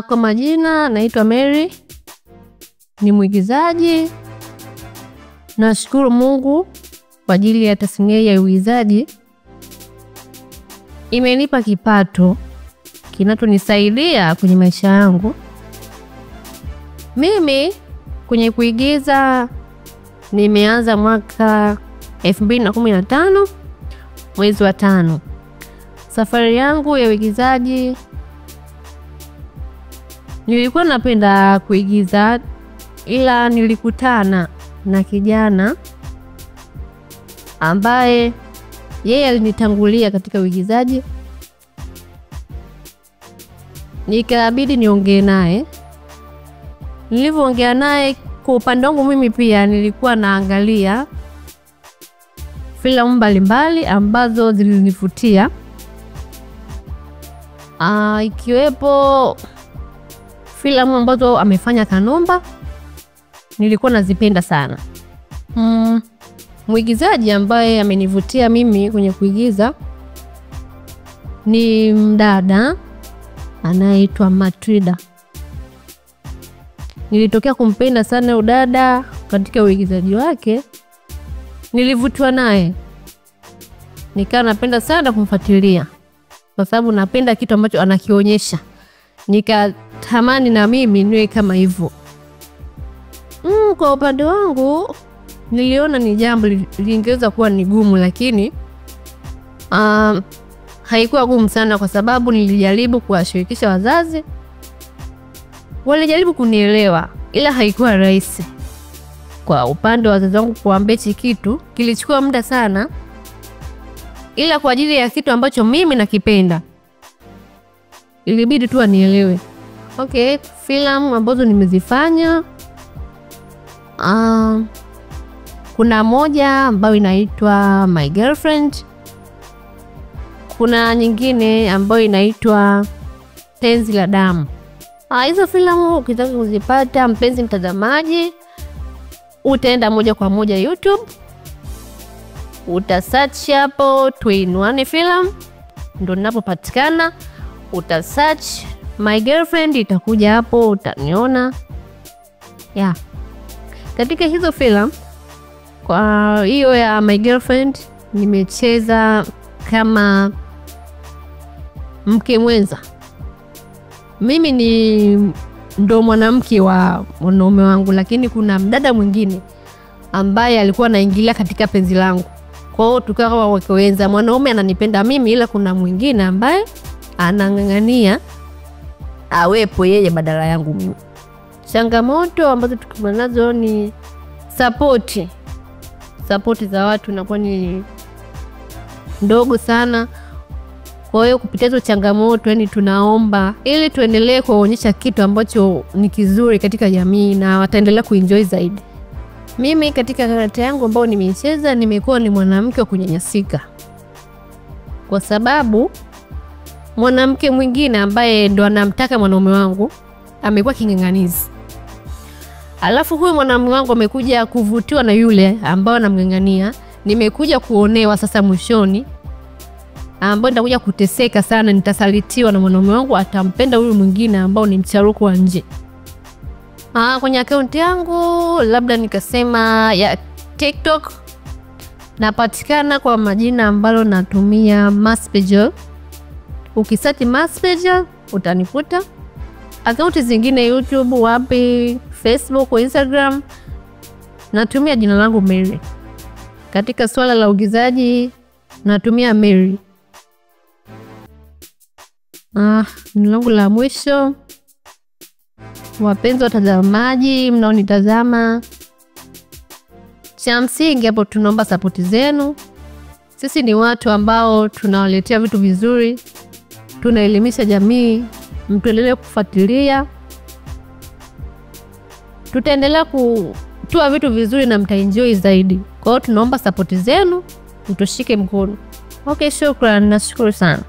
Kwa majina naitwa Mary, ni mwigizaji. Nashukuru Mungu kwa ajili ya tasnia ya uigizaji. Imenipa kipato kinachonisaidia kwenye maisha yangu. Mimi kwenye kuigiza nimeanza mwaka 2015 mwezi wa 5. Safari yangu ya uigizaji, nilikuwa napenda kuigiza, ila nilikutana na kijana ambaye yeye alinitangulia katika uigizaji. Nikabidi niongee naye. Nilivyoongea naye, kwa upande wangu mimi pia nilikuwa naangalia filamu mbalimbali ambazo zilinivutia. Ikiwepo filamu ambazo amefanya Kanumba, nilikuwa nazipenda sana. Mwigizaji ambaye amenivutia mimi kwenye kuigiza ni mdada anaitwa Matrida. Nilitokea kumpenda sana udada katika uigizaji wake. Nilivutiwa naye, nikawa napenda sana kumfuatilia kwa sababu napenda kitu ambacho anakionyesha. Nikatamani na mimi niwe kama hivyo. Kwa upande wangu niliona ni jambo lingeweza kuwa ni gumu, lakini haikuwa gumu sana kwa sababu nilijaribu kuwashirikisha wazazi. Walijaribu kunielewa, ila haikuwa rahisi. Kwa upande wa wazazi wangu kuambia kitu kilichukua muda sana, ila kwa ajili ya kitu ambacho mimi nakipenda ilibidi tu anielewe. Okay, filamu ambazo nimezifanya, kuna moja ambayo inaitwa My Girlfriend. Kuna nyingine ambayo inaitwa Penzi la Damu. Hizo filamu ukitaka kuzipata, mpenzi mtazamaji, utaenda moja kwa moja YouTube, utasearch hapo 2-in-1 film, ndio ninapopatikana. Utasearch My Girlfriend, itakuja hapo, utaniona. Katika hizo filamu, kwa hiyo ya My Girlfriend, nimecheza kama mke mwenza. Mimi ni ndo mwanamke wa mwanaume wangu, lakini kuna mdada mwingine ambaye alikuwa anaingilia katika penzi langu. Kwa hiyo tukawa wake wenza. Mwanaume ananipenda mimi, ila kuna mwingine ambaye anang'ang'ania awepo yeye badala yangu mimi. Changamoto ambazo tukutana nazo ni support za watu inakuwa ni ndogo sana. Kwa hiyo kupitia hizo changamoto, yani tunaomba ili tuendelee kuonyesha kitu ambacho ni kizuri katika jamii na wataendelea kuenjoy zaidi. Mimi katika karata yangu ambao nimecheza, nimekuwa ni mwanamke wa kunyanyasika. Kwa sababu mwanamke mwingine ambaye ndo anamtaka mwanaume wangu amekuwa king'ang'anizi. Alafu huyu mwanaume wangu amekuja kuvutiwa na yule ambao anamng'ang'ania. Nimekuja kuonewa sasa mwishoni, ambao nitakuja kuteseka sana, nitasalitiwa na mwanaume wangu atampenda huyu mwingine ambao ni mcharuko wa nje. Kwenye account yangu labda nikasema ya TikTok, napatikana kwa majina ambalo natumia Maspejol. Ukisearch Maspejol utanikuta. Account zingine YouTube, wapi, Facebook, Instagram, natumia jina langu Mary. Katika swala la uigizaji natumia Mary. Neno langu la mwisho, wapenzi watazamaji mnaonitazama, cha msingi hapo tunaomba support zenu. Sisi ni watu ambao tunawaletea vitu vizuri, tunaelimisha jamii. Mtuendelee kufuatilia, tutaendelea kutoa vitu vizuri na mtaenjoy zaidi. Kwa hiyo tunaomba support zenu, mtushike mkono. Okay, shukrani, nashukuru sana.